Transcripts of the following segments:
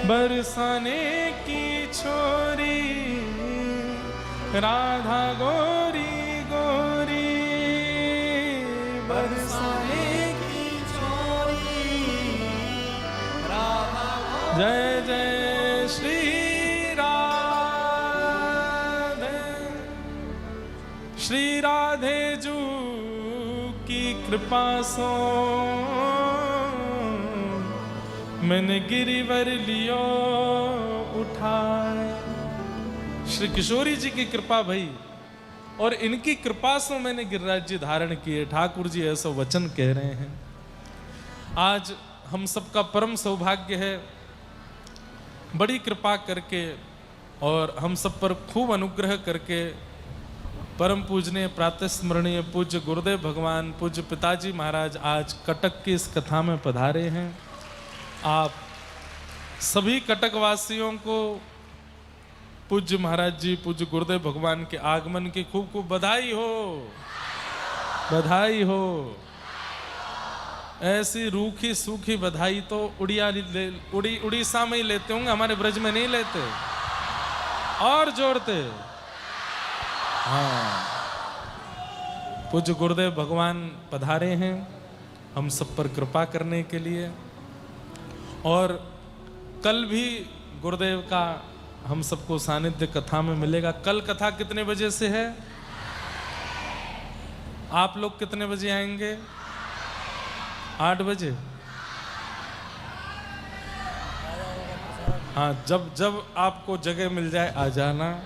बरसाने की छोरी राधा गोरी गोरी, बरसाने की छोरी राधा गोरी। जय जय श्री राधे, श्री राधे जू की कृपा सो मैंने गिरिवर लियो उठाए। श्री किशोरी जी की कृपा भई और इनकी कृपा से मैंने गिरिराज जी धारण किए। ठाकुर जी ऐसा वचन कह रहे हैं। आज हम सबका परम सौभाग्य है, बड़ी कृपा करके और हम सब पर खूब अनुग्रह करके परम पूजनीय प्रातः स्मरणीय पूज्य गुरुदेव भगवान पूज्य पिताजी महाराज आज कटक की इस कथा में पधारे हैं। आप सभी कटक वासियों को पूज्य महाराज जी पूज्य गुरुदेव भगवान के आगमन की खूब खूब बधाई हो, बधाई हो। ऐसी रूखी सूखी बधाई तो उड़ीसा में ही लेते होंगे, हमारे ब्रज में नहीं लेते और जोड़ते। हाँ, पूज्य गुरुदेव भगवान पधारे हैं हम सब पर कृपा करने के लिए। और कल भी गुरुदेव का हम सबको सानिध्य कथा में मिलेगा। कल कथा कितने बजे से है? आप लोग कितने बजे आएंगे? 8 बजे। हाँ, जब जब आपको जगह मिल जाए आ जाना।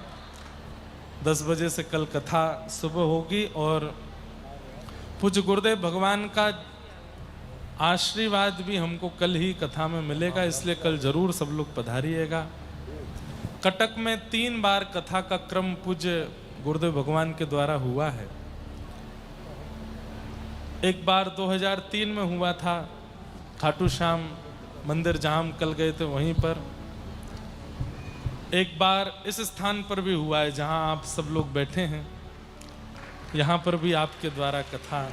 10 बजे से कल कथा सुबह होगी और पूज्य गुरुदेव भगवान का आशीर्वाद भी हमको कल ही कथा में मिलेगा, इसलिए कल जरूर सब लोग पधारिएगा। कटक में 3 बार कथा का क्रम पूज्य गुरुदेव भगवान के द्वारा हुआ है। एक बार 2003 में हुआ था खाटू श्याम मंदिर जहां हम कल गए थे वहीं पर। एक बार इस स्थान पर भी हुआ है जहां आप सब लोग बैठे हैं। यहाँ पर भी आपके द्वारा कथा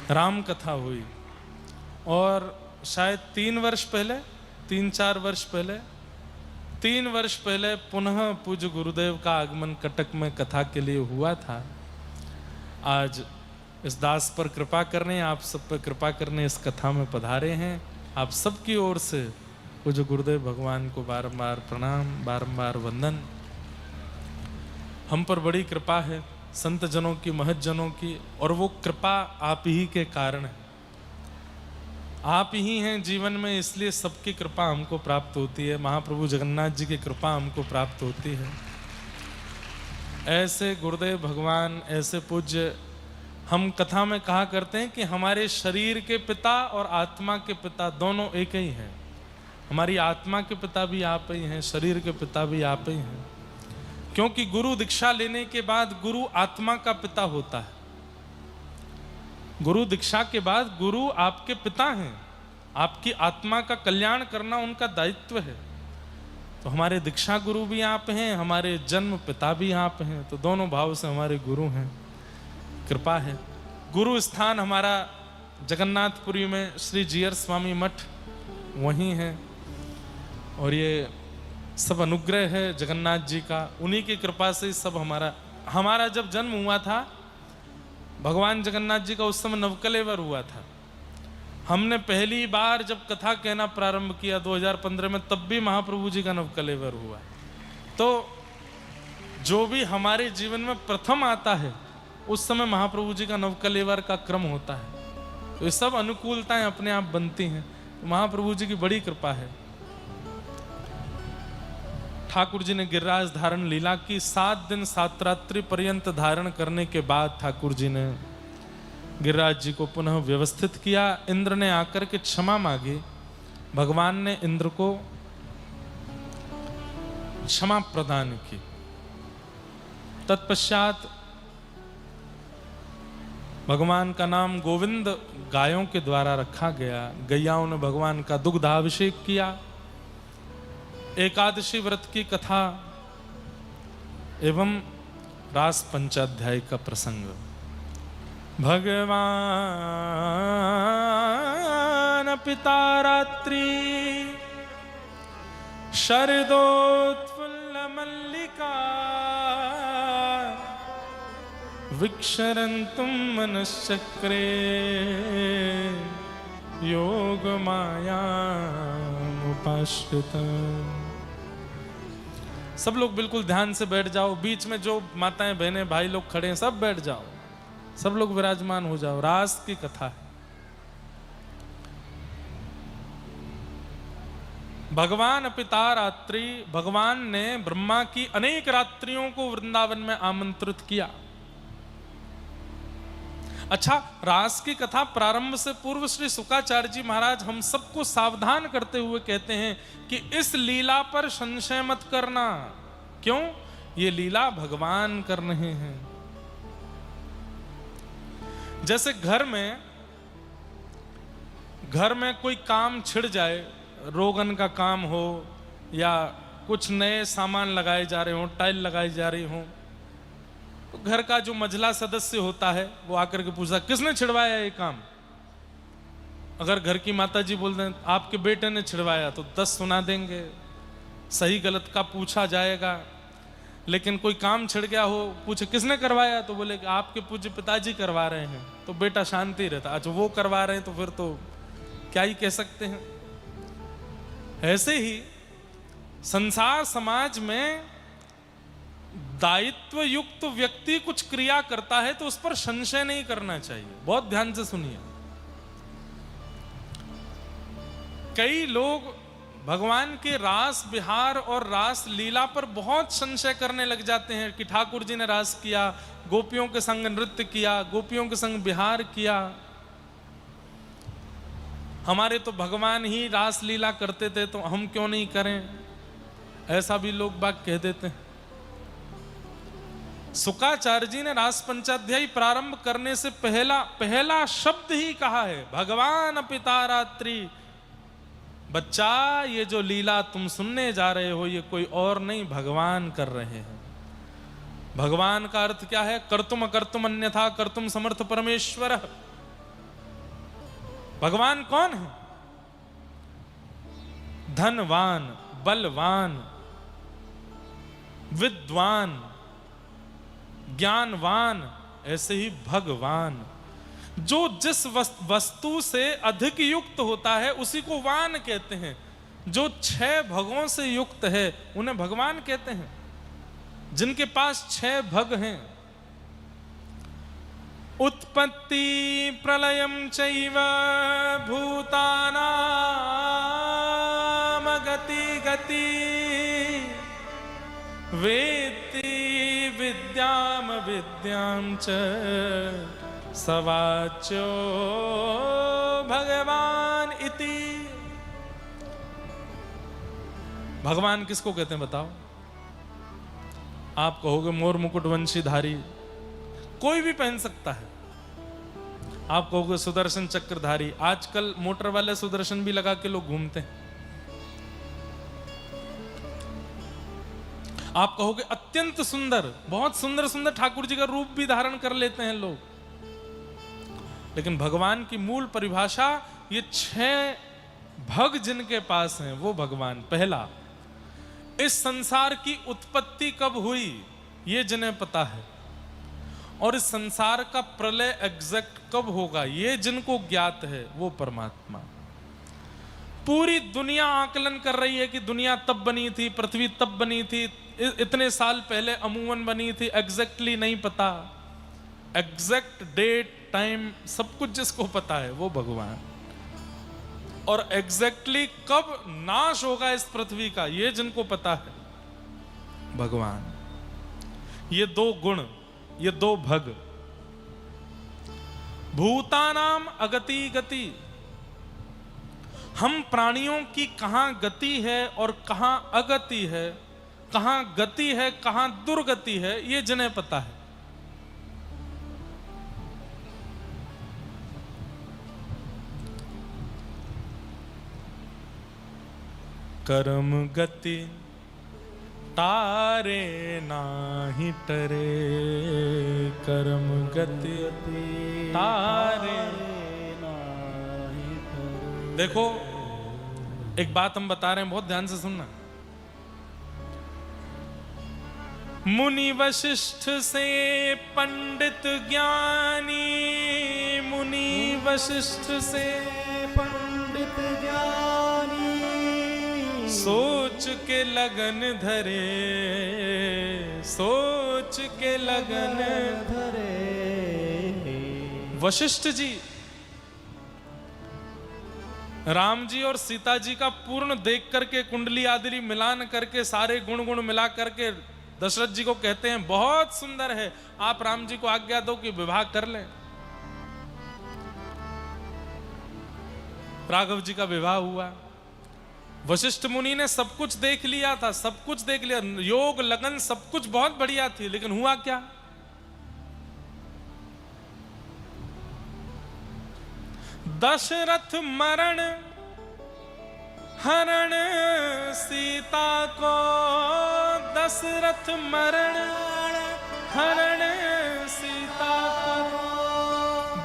राम कथा हुई। और शायद 3 वर्ष पहले 3-4 वर्ष पहले 3 वर्ष पहले पुनः पूज्य गुरुदेव का आगमन कटक में कथा के लिए हुआ था। आज इस दास पर कृपा करने, आप सब पर कृपा करने इस कथा में पधारे हैं। आप सबकी ओर से पूज्य गुरुदेव भगवान को बारंबार प्रणाम, बारंबार वंदन। हम पर बड़ी कृपा है संत जनों की, महत जनों की, और वो कृपा आप ही के कारण है। आप ही हैं जीवन में, इसलिए सबकी कृपा हमको प्राप्त होती है। महाप्रभु जगन्नाथ जी की कृपा हमको प्राप्त होती है। ऐसे गुरुदेव भगवान, ऐसे पूज्य, हम कथा में कहा करते हैं कि हमारे शरीर के पिता और आत्मा के पिता दोनों एक ही हैं। हमारी आत्मा के पिता भी आप ही हैं, शरीर के पिता भी आप ही हैं। क्योंकि गुरु दीक्षा लेने के बाद गुरु आत्मा का पिता होता है। गुरु दीक्षा के बाद गुरु आपके पिता हैं। आपकी आत्मा का कल्याण करना उनका दायित्व है। तो हमारे दीक्षा गुरु भी आप हैं, हमारे जन्म पिता भी आप हैं। तो दोनों भाव से हमारे गुरु हैं। कृपा है। गुरु स्थान हमारा जगन्नाथपुरी में श्री जीयर स्वामी मठ वहीं है। और ये सब अनुग्रह है जगन्नाथ जी का। उन्हीं की कृपा से सब हमारा जब जन्म हुआ था भगवान जगन्नाथ जी का, उस समय नवकलेवर हुआ था। हमने पहली बार जब कथा कहना प्रारंभ किया 2015 में, तब भी महाप्रभु जी का नवकलेवर हुआ। तो जो भी हमारे जीवन में प्रथम आता है उस समय महाप्रभु जी का नवकलेवर का क्रम होता है। तो ये सब अनुकूलताएं अपने आप बनती हैं। तो महाप्रभु जी की बड़ी कृपा है। ठाकुर जी ने गिरिराज धारण लीला की। 7 दिन 7 रात्रि पर्यंत धारण करने के बाद ठाकुर जी ने गिरिराज जी को पुनः व्यवस्थित किया। इंद्र ने आकर के क्षमा मांगी। भगवान ने इंद्र को क्षमा प्रदान की। तत्पश्चात भगवान का नाम गोविंद गायों के द्वारा रखा गया। गैयाओं ने भगवान का दुग्धाभिषेक किया। एकादशी व्रत की कथा एवं रास पंचाध्याय का प्रसंग। भगवान पिता रात्रि शरदोत्फुल्ल मल्लिका विक्षरन्तुं मनश्चक्रे योग मायामुपाश्रितम्। सब लोग बिल्कुल ध्यान से बैठ जाओ। बीच में जो माताएं बहनें भाई लोग खड़े हैं सब बैठ जाओ, सब लोग विराजमान हो जाओ। रास की कथा है। भगवान पिता रात्रि, भगवान ने ब्रह्मा की अनेक रात्रियों को वृंदावन में आमंत्रित किया। अच्छा, रास की कथा प्रारंभ से पूर्व श्री शुकाचार्य जी महाराज हम सबको सावधान करते हुए कहते हैं कि इस लीला पर संशय मत करना। क्यों? ये लीला भगवान कर रहे हैं। जैसे घर में कोई काम छिड़ जाए, रोगन का काम हो या कुछ नए सामान लगाए जा रहे हो, टाइल लगाई जा रही हो, तो घर का जो मझला सदस्य होता है वो आकर के पूछा किसने छिड़वाया ये काम। अगर घर की माता जी बोल दें आपके बेटे ने छिड़वाया तो 10 सुना देंगे, सही गलत का पूछा जाएगा। लेकिन कोई काम छिड़ गया हो, पूछे किसने करवाया, तो बोले कि आपके पूज्य पिताजी करवा रहे हैं, तो बेटा शांति रहता। अच्छा, वो करवा रहे हैं तो फिर तो क्या ही कह सकते हैं। ऐसे ही संसार समाज में दायित्व युक्त व्यक्ति कुछ क्रिया करता है तो उस पर संशय नहीं करना चाहिए। बहुत ध्यान से सुनिए। कई लोग भगवान के रास विहार और रास लीला पर बहुत संशय करने लग जाते हैं कि ठाकुर जी ने रास किया, गोपियों के संग नृत्य किया, गोपियों के संग विहार किया, हमारे तो भगवान ही रास लीला करते थे तो हम क्यों नहीं करें। ऐसा भी लोग बात कह देते हैं। शुकाचार्य जी ने रास पंचाध्यायी प्रारंभ करने से पहला शब्द ही कहा है भगवान पिता रात्रि। बच्चा, ये जो लीला तुम सुनने जा रहे हो ये कोई और नहीं, भगवान कर रहे हैं। भगवान का अर्थ क्या है? कर्तुम अकर्तुम अन्यथा कर्तुम समर्थ परमेश्वर। भगवान कौन है? धनवान, बलवान, विद्वान, ज्ञानवान, ऐसे ही भगवान। जो जिस वस्तु से अधिक युक्त होता है उसी को वान कहते हैं। जो 6 भगों से युक्त है उन्हें भगवान कहते हैं। जिनके पास 6 भग हैं, उत्पत्ति प्रलयम चैव भूतानां गति गति वेत्ति विद्याम विद्याम च सवाच्यो भगवान इति। भगवान किसको कहते हैं बताओ? आप कहोगे मोर मुकुट वंशीधारी, कोई भी पहन सकता है। आप कहोगे सुदर्शन चक्रधारी, आजकल मोटर वाले सुदर्शन भी लगा के लोग घूमते हैं। आप कहोगे अत्यंत सुंदर, बहुत सुंदर सुंदर ठाकुर जी का रूप भी धारण कर लेते हैं लोग। लेकिन भगवान की मूल परिभाषा, ये 6 भग जिनके पास हैं वो भगवान। पहला, इस संसार की उत्पत्ति कब हुई ये जिन्हें पता है, और इस संसार का प्रलय एग्जैक्ट कब होगा ये जिनको ज्ञात है वो परमात्मा। पूरी दुनिया आकलन कर रही है कि दुनिया तब बनी थी, पृथ्वी तब बनी थी, इतने साल पहले अमूमन बनी थी, एग्जैक्टली नहीं पता। एग्जैक्ट डेट टाइम सब कुछ जिसको पता है वो भगवान। और एग्जैक्टली कब नाश होगा इस पृथ्वी का ये जिनको पता है भगवान। ये 2 गुण, ये 2 भग। भूतानाम अगति गति। हम प्राणियों की कहां गति है और कहां अगति है, कहां गति है कहां दुर्गति है, ये जिन्हें पता है। कर्म गति तारे नाही टरे, कर्म गति तारे नाही टरे। देखो, एक बात हम बता रहे हैं, बहुत ध्यान से सुनना। मुनि वशिष्ठ से पंडित ज्ञानी, मुनि वशिष्ठ से पंडित ज्ञानी, सोच के लगन धरे, सोच के लगन धरे। वशिष्ठ जी राम जी और सीता जी का पूर्ण देख करके, कुंडली आदि मिलान करके, सारे गुण गुण मिला करके दशरथ जी को कहते हैं बहुत सुंदर है, आप राम जी को आज्ञा दो कि विवाह कर लें। राघव जी का विवाह हुआ। वशिष्ठ मुनि ने सब कुछ देख लिया था, सब कुछ देख लिया, योग लगन सब कुछ बहुत बढ़िया थी, लेकिन हुआ क्या? दशरथ मरण हरण सीता को, दशरथ मरण हरण सीता को,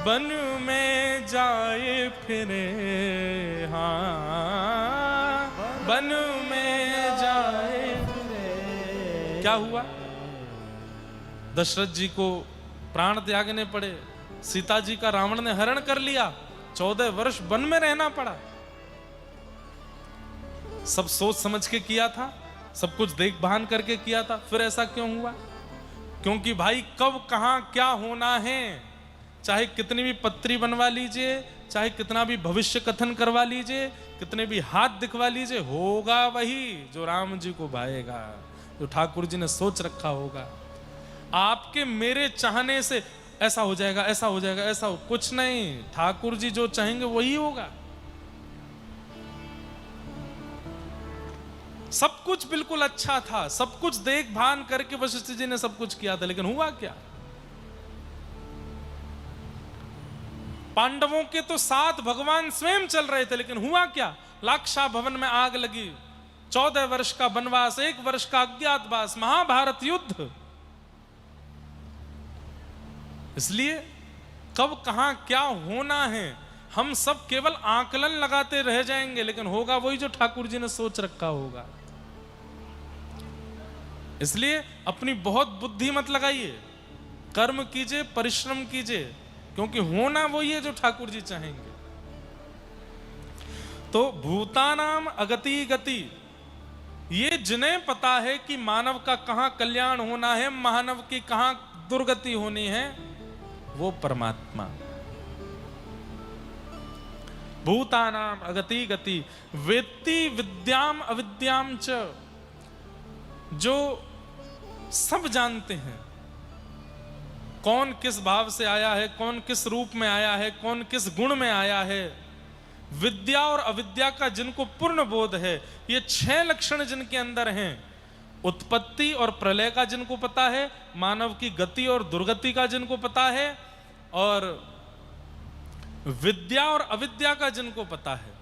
वन में जाए फिरे, हाँ वन में जाए फिरे। क्या हुआ? दशरथ जी को प्राण त्यागने पड़े, सीता जी का रावण ने हरण कर लिया, 14 वर्ष वन में रहना पड़ा। सब सोच समझ के किया था, सब कुछ देख भान करके किया था, फिर ऐसा क्यों हुआ? क्योंकि भाई कब कहां क्या होना है, चाहे कितनी भी पत्री बनवा लीजिए, चाहे कितना भी भविष्य कथन करवा लीजिए, कितने भी हाथ दिखवा लीजिए, होगा वही जो राम जी को भाएगा, जो ठाकुर जी ने सोच रखा होगा। आपके मेरे चाहने से ऐसा हो जाएगा, ऐसा हो जाएगा, ऐसा हो, कुछ नहीं, ठाकुर जी जो चाहेंगे वही होगा। सब कुछ बिल्कुल अच्छा था, सब कुछ देख भान करके वशिष्ठ जी ने सब कुछ किया था, लेकिन हुआ क्या? पांडवों के तो साथ भगवान स्वयं चल रहे थे, लेकिन हुआ क्या? लाक्षा भवन में आग लगी, 14 वर्ष का वनवास, 1 वर्ष का अज्ञातवास, महाभारत युद्ध। इसलिए कब कहां क्या होना है हम सब केवल आकलन लगाते रह जाएंगे, लेकिन होगा वही जो ठाकुर जी ने सोच रखा होगा। इसलिए अपनी बहुत बुद्धि मत लगाइए, कर्म कीजिए, परिश्रम कीजिए, क्योंकि होना वही है जो ठाकुर जी चाहेंगे। तो भूतानाम अगति गति, ये जिन्हें पता है कि मानव का कहां कल्याण होना है, मानव की कहां दुर्गति होनी है, वो परमात्मा। भूतानाम अगति गति वेत्ति विद्याम अविद्याम च, जो सब जानते हैं कौन किस भाव से आया है, कौन किस रूप में आया है, कौन किस गुण में आया है, विद्या और अविद्या का जिनको पूर्ण बोध है, ये 6 लक्षण जिनके अंदर हैं, उत्पत्ति और प्रलय का जिनको पता है, मानव की गति और दुर्गति का जिनको पता है, और विद्या और अविद्या का जिनको पता है,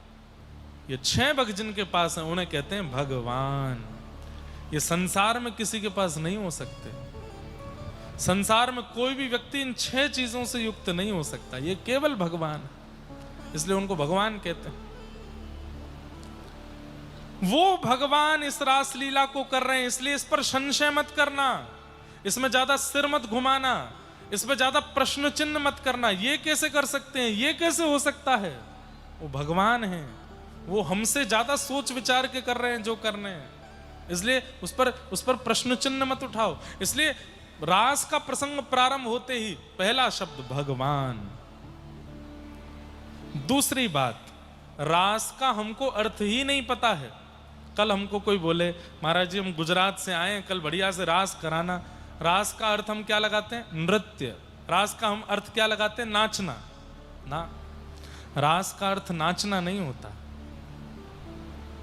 ये 6 भग जिनके पास हैं, उन्हें कहते हैं भगवान। ये संसार में किसी के पास नहीं हो सकते। संसार में कोई भी व्यक्ति इन 6 चीजों से युक्त नहीं हो सकता, ये केवल भगवान है, इसलिए उनको भगवान कहते हैं। वो भगवान इस रासलीला को कर रहे हैं, इसलिए इस पर संशय मत करना, इसमें ज्यादा सिर मत घुमाना, इसमें ज्यादा प्रश्न चिन्ह मत करना। ये कैसे कर सकते हैं, ये कैसे हो सकता है? वो भगवान है, वो हमसे ज्यादा सोच विचार के कर रहे हैं जो करने हैं, इसलिए उस पर प्रश्न चिन्ह मत उठाओ। इसलिए रास का प्रसंग प्रारंभ होते ही पहला शब्द भगवान। दूसरी बात, रास का हमको अर्थ ही नहीं पता है। कल हमको कोई बोले महाराज जी हम गुजरात से आए, कल बढ़िया से रास कराना। रास का अर्थ हम क्या लगाते हैं? नृत्य। रास का हम अर्थ क्या लगाते हैं? नाचना। ना, रास का अर्थ नाचना नहीं होता।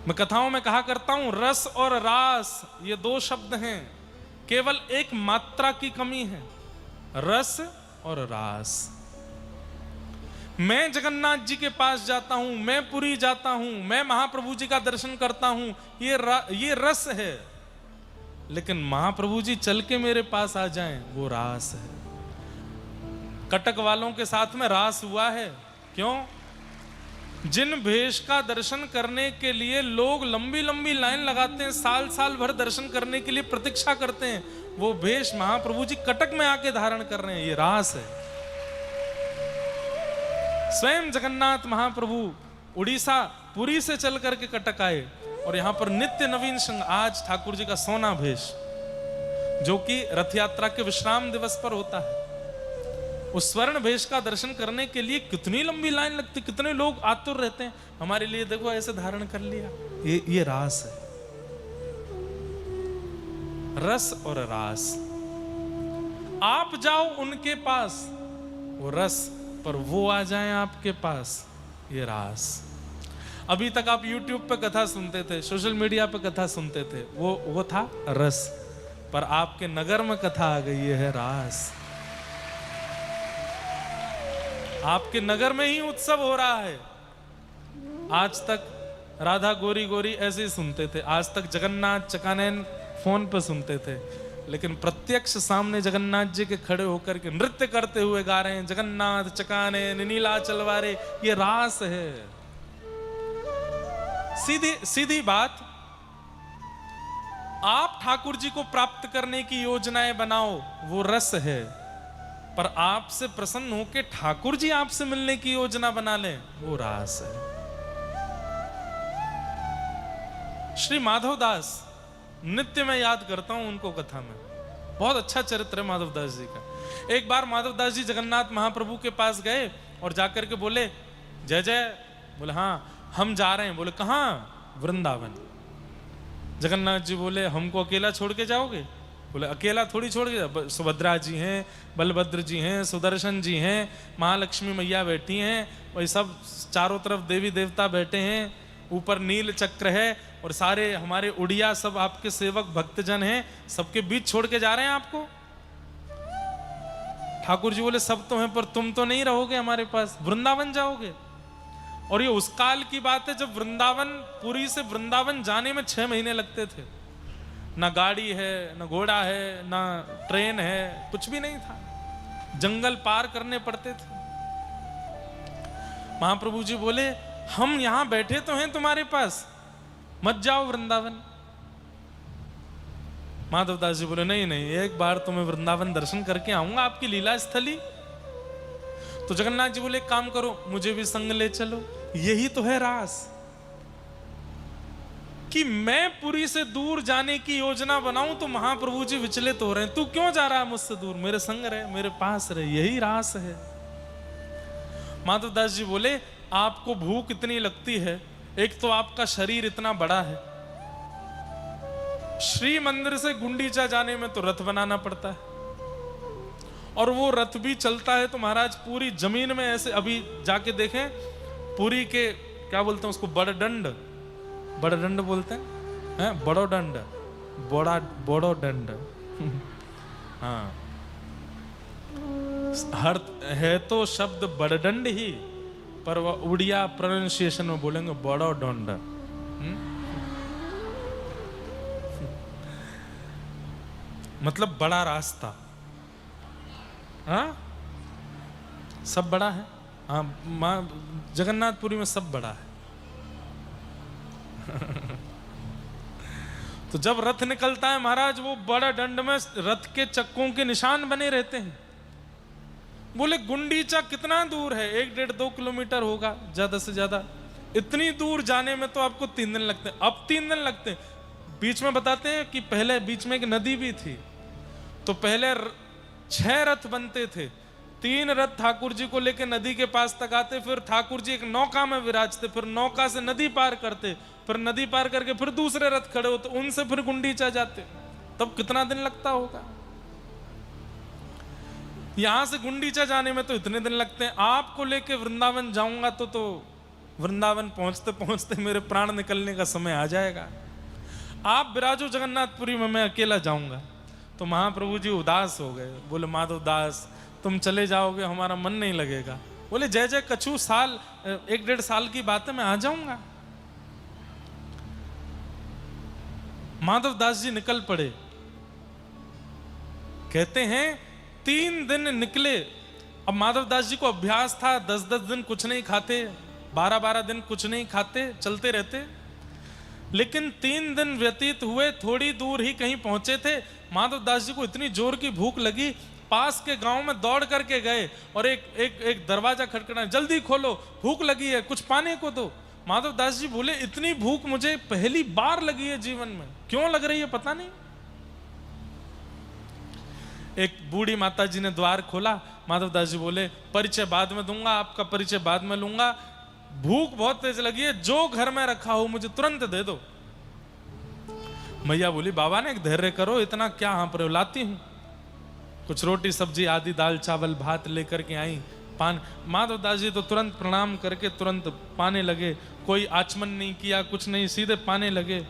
मैं कथाओं में कहा करता हूं, रस और रास ये 2 शब्द हैं, केवल एक मात्रा की कमी है, रस और रास। मैं जगन्नाथ जी के पास जाता हूं, मैं पुरी जाता हूं, मैं महाप्रभु जी का दर्शन करता हूं, ये रस है, लेकिन महाप्रभु जी चल के मेरे पास आ जाएं, वो रास है। कटक वालों के साथ में रास हुआ है। क्यों? जिन भेष का दर्शन करने के लिए लोग लंबी लंबी लाइन लगाते हैं, साल साल भर दर्शन करने के लिए प्रतीक्षा करते हैं, वो भेष महाप्रभु जी कटक में आके धारण कर रहे हैं। ये रास है। स्वयं जगन्नाथ महाप्रभु उड़ीसा पुरी से चल करके कटक आए और यहां पर नित्य नवीन श्रृंगार, आज ठाकुर जी का सोना भेष जो कि रथ यात्रा के विश्राम दिवस पर होता है, उस स्वर्ण भेष का दर्शन करने के लिए कितनी लंबी लाइन लगती, कितने लोग आतुर रहते हैं। हमारे लिए देखो ऐसे धारण कर लिया। ये रास है, रस और रास। आप जाओ उनके पास, वो रस, पर वो आ जाए आपके पास, ये रास। अभी तक आप YouTube पे कथा सुनते थे, सोशल मीडिया पे कथा सुनते थे, वो था रस, पर आपके नगर में कथा आ गई, ये है रास। आपके नगर में ही उत्सव हो रहा है। आज तक राधा गोरी गोरी ऐसे ही सुनते थे, आज तक जगन्नाथ चकानैन फोन पे सुनते थे, लेकिन प्रत्यक्ष सामने जगन्नाथ जी के खड़े होकर के नृत्य करते हुए गा रहे हैं, जगन्नाथ चकानैन नीलाचल वारे, ये रास है। सीधी सीधी बात, आप ठाकुर जी को प्राप्त करने की योजनाएं बनाओ, वो रस है, पर आपसे प्रसन्न होकर ठाकुर जी आपसे मिलने की योजना बना लें, वो रास है। श्री माधव दास नित्य मैं याद करता हूं उनको कथा में, बहुत अच्छा चरित्र है माधव दास जी का। एक बार माधव दास जी जगन्नाथ महाप्रभु के पास गए और जाकर के बोले जय जय, बोले हाँ हम जा रहे हैं। बोले कहाँ? वृंदावन। जगन्नाथ जी बोले हमको अकेला छोड़ के जाओगे? बोले अकेला थोड़ी छोड़ के, सुभद्रा जी हैं, बलभद्र जी हैं, सुदर्शन जी हैं, महालक्ष्मी मैया बैठी हैं, वही सब चारों तरफ देवी देवता बैठे हैं, ऊपर नील चक्र है और सारे हमारे उड़िया सब आपके सेवक भक्तजन हैं, सबके बीच छोड़ के जा रहे हैं आपको? ठाकुर जी बोले सब तो हैं, पर तुम तो नहीं रहोगे हमारे पास, वृंदावन जाओगे। और ये उस काल की बात है जब वृंदावन, पुरी से वृंदावन जाने में 6 महीने लगते थे। ना गाड़ी है, ना घोड़ा है, ना ट्रेन है, कुछ भी नहीं था, जंगल पार करने पड़ते थे। महाप्रभु जी बोले हम यहां बैठे तो हैं तुम्हारे पास, मत जाओ वृंदावन। माधवदास जी बोले नहीं नहीं, एक बार तुम्हें वृंदावन दर्शन करके आऊंगा, आपकी लीला स्थली। तो जगन्नाथ जी बोले काम करो, मुझे भी संग ले चलो। यही तो है रास, कि मैं पुरी से दूर जाने की योजना बनाऊं तो महाप्रभु जी विचलित हो रहे हैं, तू क्यों जा रहा है मुझसे दूर, मेरे संग रहे, मेरे पास रहे, यही रास है। माधवदास जी बोले आपको भूख इतनी लगती है, एक तो आपका शरीर इतना बड़ा है, श्री मंदिर से गुंडीचा जाने में तो रथ बनाना पड़ता है, और वो रथ भी चलता है तो महाराज पूरी जमीन में ऐसे, अभी जाके देखें पुरी के क्या बोलते हैं उसको, बड़दंड, बड़दंड बोलते हैं, बड़ो दंड, बड़ो दंड हाँ, हर है तो शब्द बड़दंड ही, पर वह उड़िया प्रोनाउंसिएशन में बोलेंगे बड़ो दंड। मतलब बड़ा रास्ता, हाँ सब बड़ा है, हाँ मां जगन्नाथपुरी में सब बड़ा है। तो जब रथ निकलता है महाराज, वो बड़ा दंड में रथ के चक्कों के निशान बने रहते हैं। बोले गुंडीचा कितना दूर है, 1-1.5-2 किलोमीटर होगा ज्यादा से ज्यादा, इतनी दूर जाने में तो आपको 3 दिन लगते हैं। अब 3 दिन लगते हैं। बीच में बताते हैं कि पहले बीच में एक नदी भी थी, तो पहले 6 रथ बनते थे, 3 रथ ठाकुर जी को लेकर नदी के पास तक आते, फिर ठाकुर जी एक नौका में विराजते, फिर नौका से नदी पार करते, फिर नदी पार करके फिर दूसरे रथ खड़े होते, उनसे फिर गुंडीचा जाते। तब कितना दिन लगता होगा? यहां से गुंडीचा जाने में तो इतने दिन लगते हैं। आपको लेके वृंदावन जाऊंगा तो वृंदावन पहुंचते पहुंचते मेरे प्राण निकलने का समय आ जाएगा। आप विराजो जगन्नाथपुरी में, मैं अकेला जाऊंगा। तो महाप्रभु जी उदास हो गए, बोले माधव दास तुम चले जाओगे हमारा मन नहीं लगेगा। बोले जय जय कछु, साल 1-1.5 साल की बात है, मैं आ जाऊंगा। माधव दास जी निकल पड़े। कहते हैं 3 दिन निकले। अब माधव दास जी को अभ्यास था, 10-10 दिन कुछ नहीं खाते, 12-12 दिन कुछ नहीं खाते, चलते रहते। लेकिन 3 दिन व्यतीत हुए, थोड़ी दूर ही कहीं पहुंचे थे, माधवदास जी को इतनी जोर की भूख लगी, पास के गांव में दौड़ करके गए और एक दरवाजा खटखटाया, जल्दी खोलो, भूख लगी है, कुछ पाने को दो। माधवदास जी बोले, इतनी भूख मुझे पहली बार लगी है जीवन में, क्यों लग रही है पता नहीं। एक बूढ़ी माता जी ने द्वार खोला, माधवदास जी बोले, परिचय बाद में दूंगा, आपका परिचय बाद में लूंगा, भूख बहुत तेज लगी है, जो घर में रखा हो मुझे तुरंत दे दो। मैया बोली, बाबा ने एक धैर्य करो, इतना क्या हाँप रहे हो, लाती हूं। कुछ रोटी सब्जी आदि दाल चावल भात लेकर के आई, पान। माधवदास जी तो तुरंत प्रणाम करके तुरंत पाने लगे, कोई आचमन नहीं किया, कुछ नहीं, सीधे पाने लगे।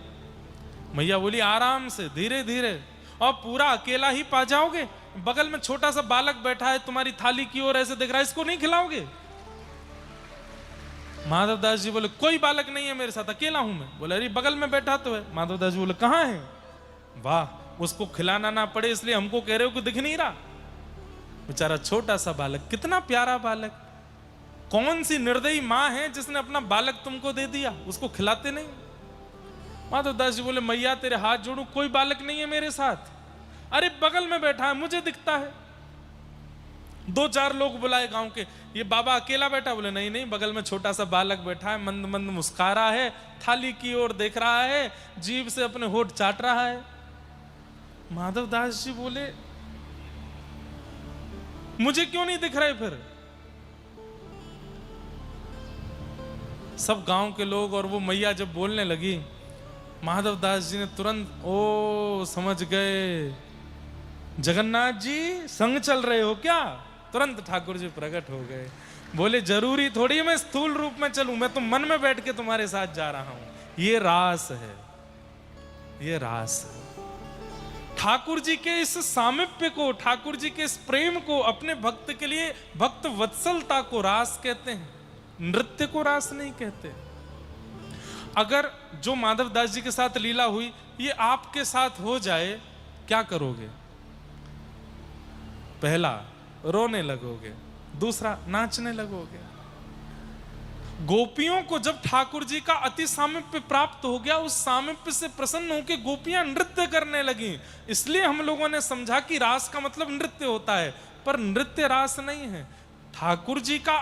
मैया बोली, आराम से, धीरे धीरे, और पूरा अकेला ही पा जाओगे? बगल में छोटा सा बालक बैठा है तुम्हारी थाली की ओर ऐसे देख रहा है, इसको नहीं खिलाओगे? माधवदास जी बोले, कोई बालक नहीं है मेरे साथ, अकेला हूं मैं। बोले, अरे बगल में बैठा तो है। माधवदास जी बोले, कहां है? वाह, उसको खिलाना ना पड़े इसलिए हमको कह रहे हो कि दिख नहीं रहा। बेचारा छोटा सा बालक, कितना प्यारा बालक, कौन सी निर्दयी मां है जिसने अपना बालक तुमको दे दिया, उसको खिलाते नहीं। माधवदास जी बोले, मैया तेरे हाथ जोड़ू, कोई बालक नहीं है मेरे साथ। अरे बगल में बैठा है, मुझे दिखता है। 2-4 लोग बुलाए गांव के, ये बाबा अकेला बैठा? बोले, नहीं नहीं, बगल में छोटा सा बालक बैठा है, मंद मंद मुस्कुरा रहा है, थाली की ओर देख रहा है, जीभ से अपने होठ चाट रहा है। माधवदास जी बोले, मुझे क्यों नहीं दिख रहे? फिर सब गांव के लोग और वो मैया जब बोलने लगी, माधवदास जी ने तुरंत, ओ समझ गए, जगन्नाथ जी संग चल रहे हो क्या? तुरंत ठाकुर जी प्रकट हो गए। बोले, जरूरी थोड़ी मैं स्थूल रूप में चलूं, मैं तो मन में बैठ के तुम्हारे साथ जा रहा हूं। ये रास है, ये रास है। ठाकुर जी के इस सामिप्य को, ठाकुर जी के इस प्रेम को, अपने भक्त के लिए भक्त वत्सलता को रास कहते हैं, नृत्य को रास नहीं कहते। अगर जो माधवदास जी के साथ लीला हुई ये आपके साथ हो जाए, क्या करोगे? पहला, रोने लगोगे, दूसरा, नाचने लगोगे। गोपियों को जब ठाकुर जी का अति सामिप्य प्राप्त हो गया, उस सामिप्य से प्रसन्न होकर गोपियां नृत्य करने लगी। इसलिए हम लोगों ने समझा कि रास का मतलब नृत्य होता है, पर नृत्य रास नहीं है। ठाकुर जी का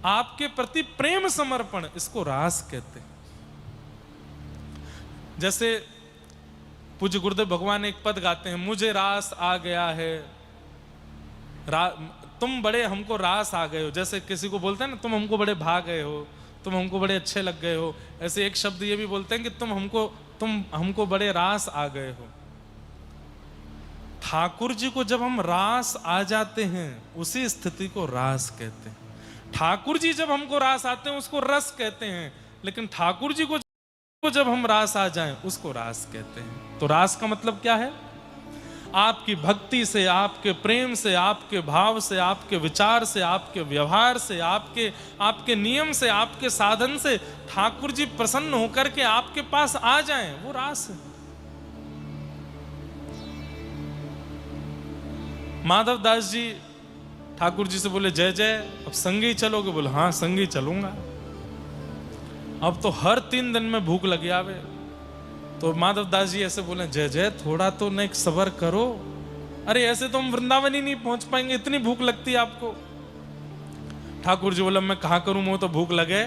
आपके प्रति प्रेम समर्पण, इसको रास कहते हैं। जैसे पूज्य गुरुदेव भगवान एक पद गाते हैं, मुझे रास आ गया है, तुम बड़े हमको रास आ गए हो। जैसे किसी को बोलते हैं ना, तुम हमको बड़े भा गए हो, तुम हमको बड़े अच्छे लग गए हो, ऐसे एक शब्द ये भी बोलते हैं कि तुम हमको बड़े रास आ गए हो। ठाकुर जी को जब हम रास आ जाते हैं, उसी स्थिति को रास कहते हैं। ठाकुर जी जब हमको रास आते हैं, उसको रस कहते हैं, लेकिन ठाकुर जी को जब हम रास आ जाएं, उसको रास कहते हैं। तो रास का मतलब क्या है? आपकी भक्ति से, आपके प्रेम से, आपके भाव से, आपके विचार से, आपके व्यवहार से, आपके नियम से, आपके साधन से ठाकुर जी प्रसन्न होकर के आपके पास आ जाएं, वो रास है। माधवदास जी ठाकुर जी से बोले, जय जय, अब संगे ही चलोगे? बोले, हाँ संगे ही चलूंगा। अब तो हर 3 दिन में भूख लगी आवे। तो माधवदास जी ऐसे बोले, जय जय, थोड़ा तो न सबर करो। अरे ऐसे तो हम वृंदावन ही नहीं पहुंच पाएंगे, इतनी भूख लगती है आपको। ठाकुर जी बोला, मैं कहाँ करूं, मुझे तो भूख लगे।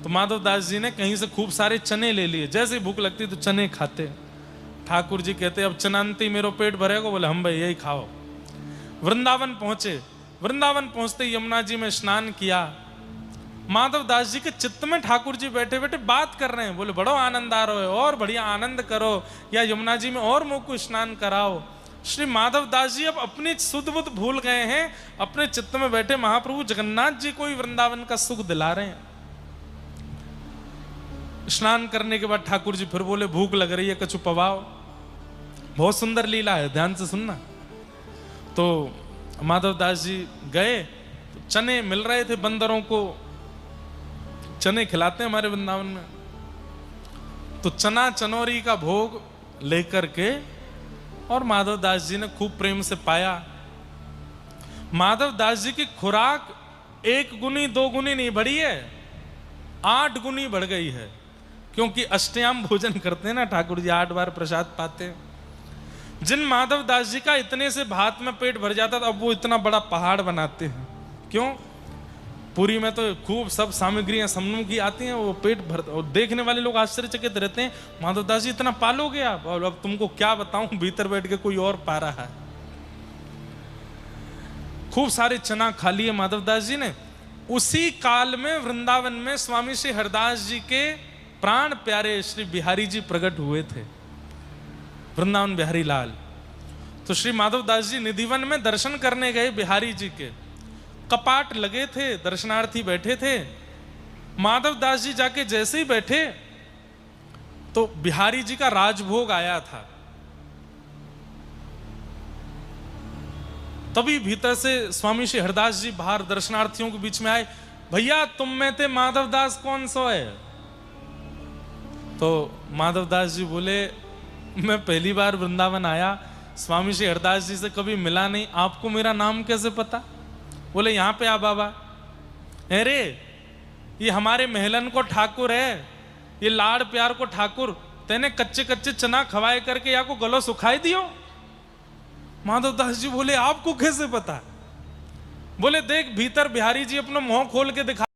तो माधवदास जी ने कहीं से खूब सारे चने ले लिए, जैसे भूख लगती तो चने खाते। ठाकुर जी कहते, अब चनांती मेरो पेट भरेगा? बोले, हम भाई यही खाओ। वृंदावन पहुंचे। वृंदावन पहुंचते यमुना जी में स्नान किया। माधवदास जी के चित्त में ठाकुर जी बैठे बैठे बात कर रहे हैं। बोले, बड़ो आनंद आ रहा है, और बढ़िया आनंद करो, या यमुना जी में और मुझको स्नान कराओ। श्री माधवदास जी अब अपनी सुध बुध भूल गए हैं, अपने चित्त में बैठे महाप्रभु जगन्नाथ जी को ही वृंदावन का सुख दिला रहे हैं। स्नान करने के बाद ठाकुर जी फिर बोले, भूख लग रही है, कछु पवाओ। बहुत सुंदर लीला है, ध्यान से सुनना। तो माधवदास जी गए, तो चने मिल रहे थे, बंदरों को चने खिलाते हैं हमारे वृंदावन में। तो चना चनौरी का भोग लेकर के, और माधवदास जी ने खूब प्रेम से पाया। माधवदास जी की खुराक 1 गुनी 2 गुनी नहीं बढ़ी है, 8 गुनी बढ़ गई है। क्योंकि अष्टयाम भोजन करते हैं ना ठाकुर जी, 8 बार प्रसाद पाते हैं। जिन माधव दास जी का इतने से भात में पेट भर जाता था, अब वो इतना बड़ा पहाड़ बनाते हैं। क्यों? पुरी में तो खूब सब सामग्रियां समूह की आती हैं, वो पेट भर, और देखने वाले लोग आश्चर्यचकित रहते हैं, माधव दास जी इतना पालोगे आप? और अब तुमको क्या बताऊं, भीतर बैठ के कोई और पा रहा है। खूब सारे चना खा लिए माधव दास जी ने। उसी काल में वृंदावन में स्वामी श्री हरदास जी के प्राण प्यारे श्री बिहारी जी प्रकट हुए थे, वृंदावन बिहारी लाल। तो श्री माधव दास जी निधिवन में दर्शन करने गए बिहारी जी के। कपाट लगे थे, दर्शनार्थी बैठे थे। माधव दास जी जाके जैसे ही बैठे तो बिहारी जी का राजभोग आया था। तभी भीतर से स्वामी श्री हरदास जी बाहर दर्शनार्थियों के बीच में आए, भैया तुम में थे माधव दास कौन सो है? तो माधव दास जी बोले, मैं पहली बार वृंदावन आया, स्वामी श्री हरदास जी से कभी मिला नहीं, आपको मेरा नाम कैसे पता? बोले यहाँ पे आ बाबा। अरे ये हमारे महलन को ठाकुर है, ये लाड़ प्यार को ठाकुर, तेने कच्चे कच्चे चना खवाए करके या को गलो सुखाई दियो। माधव दास जी बोले आपको कैसे पता? बोले देख भीतर बिहारी जी अपना मुंह खोल के दिखा